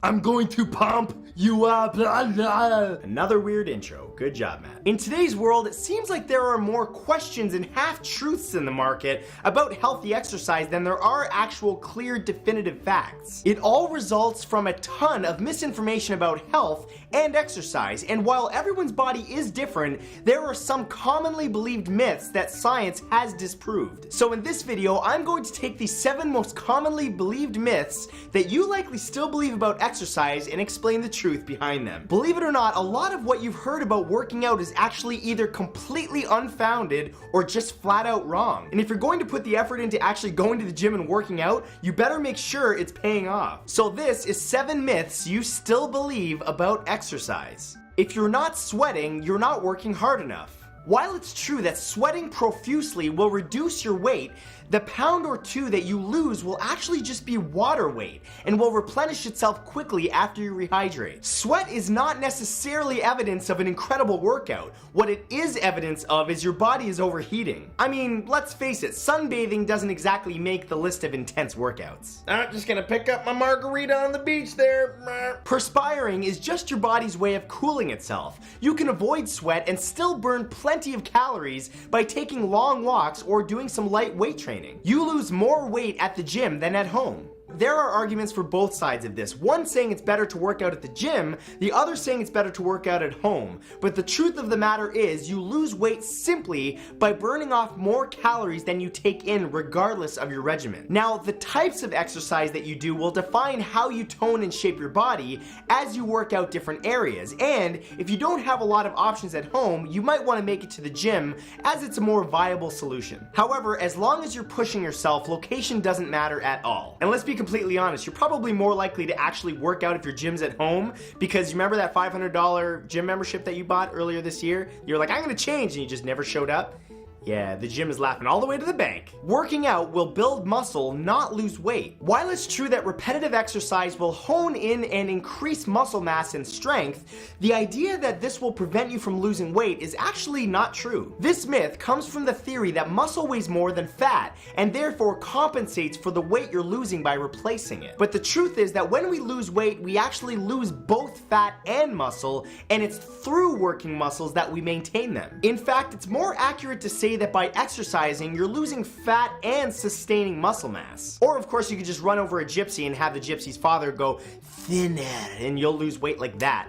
I'm going to pump you up. Another weird intro. Good job, Matt. In today's world, it seems like there are more questions and half-truths in the market about healthy exercise than there are actual clear definitive facts. It all results from a ton of misinformation about health and exercise, and while everyone's body is different, there are some commonly believed myths that science has disproved. So in this video, I'm going to take the 7 most commonly believed myths that you likely still believe about exercise and explain the truth behind them. Believe it or not, a lot of what you've heard about working out is actually either completely unfounded or just flat out wrong. And if you're going to put the effort into actually going to the gym and working out, you better make sure it's paying off. So this is 7 myths you still believe about exercise. If you're not sweating, you're not working hard enough. While it's true that sweating profusely will reduce your weight, the pound or 2 that you lose will actually just be water weight and will replenish itself quickly after you rehydrate. Sweat is not necessarily evidence of an incredible workout. What it is evidence of is your body is overheating. I mean, let's face it, sunbathing doesn't exactly make the list of intense workouts. I'm just gonna pick up my margarita on the beach there. Perspiring is just your body's way of cooling itself. You can avoid sweat and still burn plenty of calories by taking long walks or doing some light weight training. You lose more weight at the gym than at home. There are arguments for both sides of this. One saying it's better to work out at the gym, the other saying it's better to work out at home. But the truth of the matter is, you lose weight simply by burning off more calories than you take in regardless of your regimen. Now, the types of exercise that you do will define how you tone and shape your body as you work out different areas. And if you don't have a lot of options at home, you might want to make it to the gym as it's a more viable solution. However, as long as you're pushing yourself, location doesn't matter at all. And let's be completely honest, you're probably more likely to actually work out if your gym's at home, because you remember that $500 gym membership that you bought earlier this year? You're like, I'm gonna change, and you just never showed up. Yeah, the gym is laughing all the way to the bank. Working out will build muscle, not lose weight. While it's true that repetitive exercise will hone in and increase muscle mass and strength, the idea that this will prevent you from losing weight is actually not true. This myth comes from the theory that muscle weighs more than fat and therefore compensates for the weight you're losing by replacing it. But the truth is that when we lose weight, we actually lose both fat and muscle, and it's through working muscles that we maintain them. In fact, it's more accurate to say that by exercising, you're losing fat and sustaining muscle mass. Or of course, you could just run over a gypsy and have the gypsy's father go thinner, and you'll lose weight like that.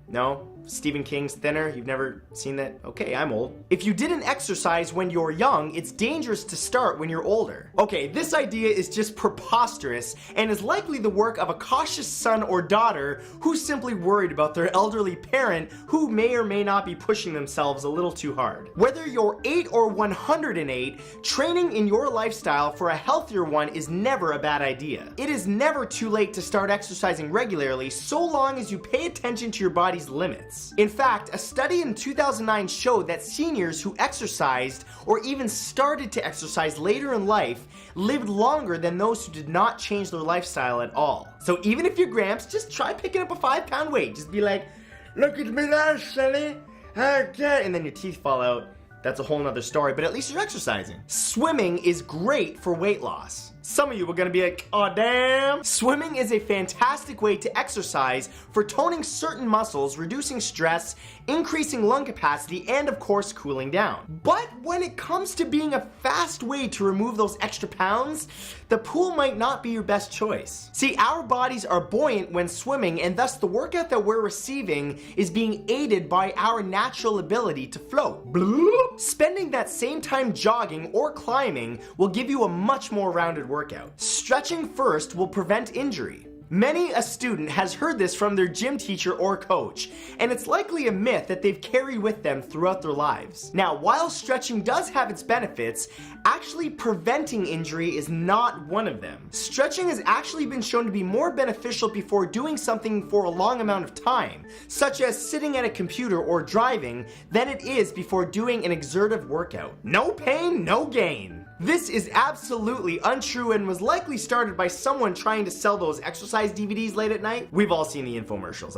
No? Stephen King's Thinner? You've never seen that? Okay, I'm old. If you didn't exercise when you're young, it's dangerous to start when you're older. Okay, this idea is just preposterous and is likely the work of a cautious son or daughter who's simply worried about their elderly parent who may or may not be pushing themselves a little too hard. Whether you're 8 or 108, training in your lifestyle for a healthier one is never a bad idea. It is never too late to start exercising regularly so long as you pay attention to your body's limits. In fact, a study in 2009 showed that seniors who exercised or even started to exercise later in life lived longer than those who did not change their lifestyle at all. So even if you're Gramps, just try picking up a 5-pound weight. Just be like, look at me there, Shelly. Okay. And then your teeth fall out. That's a whole nother story, but at least you're exercising. Swimming is great for weight loss. Some of you are gonna be like, oh damn. Swimming is a fantastic way to exercise for toning certain muscles, reducing stress, increasing lung capacity, and of course, cooling down. But when it comes to being a fast way to remove those extra pounds, the pool might not be your best choice. See, our bodies are buoyant when swimming, and thus the workout that we're receiving is being aided by our natural ability to float. Bloop. Spending that same time jogging or climbing will give you a much more rounded workout. Stretching first will prevent injury. Many a student has heard this from their gym teacher or coach, and it's likely a myth that they've carried with them throughout their lives. Now, while stretching does have its benefits, actually preventing injury is not one of them. Stretching has actually been shown to be more beneficial before doing something for a long amount of time, such as sitting at a computer or driving, than it is before doing an exertive workout. No pain, no gain. This is absolutely untrue and was likely started by someone trying to sell those exercise DVDs late at night. We've all seen the infomercials.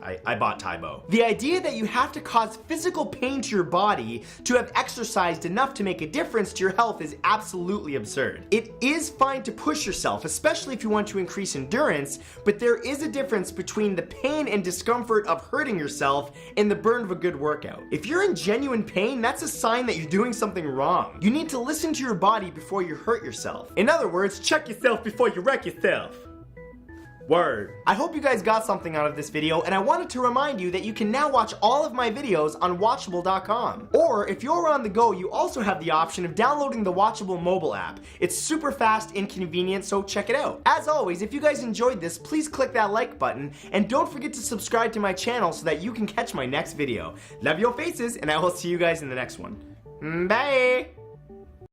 I bought Tybo. The idea that you have to cause physical pain to your body to have exercised enough to make a difference to your health is absolutely absurd. It is fine to push yourself, especially if you want to increase endurance, but there is a difference between the pain and discomfort of hurting yourself and the burn of a good workout. If you're in genuine pain, that's a sign that you're doing something wrong. You need to listen to your body before you hurt yourself. In other words, check yourself before you wreck yourself. Word. I hope you guys got something out of this video, and I wanted to remind you that you can now watch all of my videos on Watchable.com. Or if you're on the go, you also have the option of downloading the Watchable mobile app. It's super fast and convenient, so check it out. As always, if you guys enjoyed this, please click that like button, and don't forget to subscribe to my channel so that you can catch my next video. Love your faces, and I will see you guys in the next one. Bye!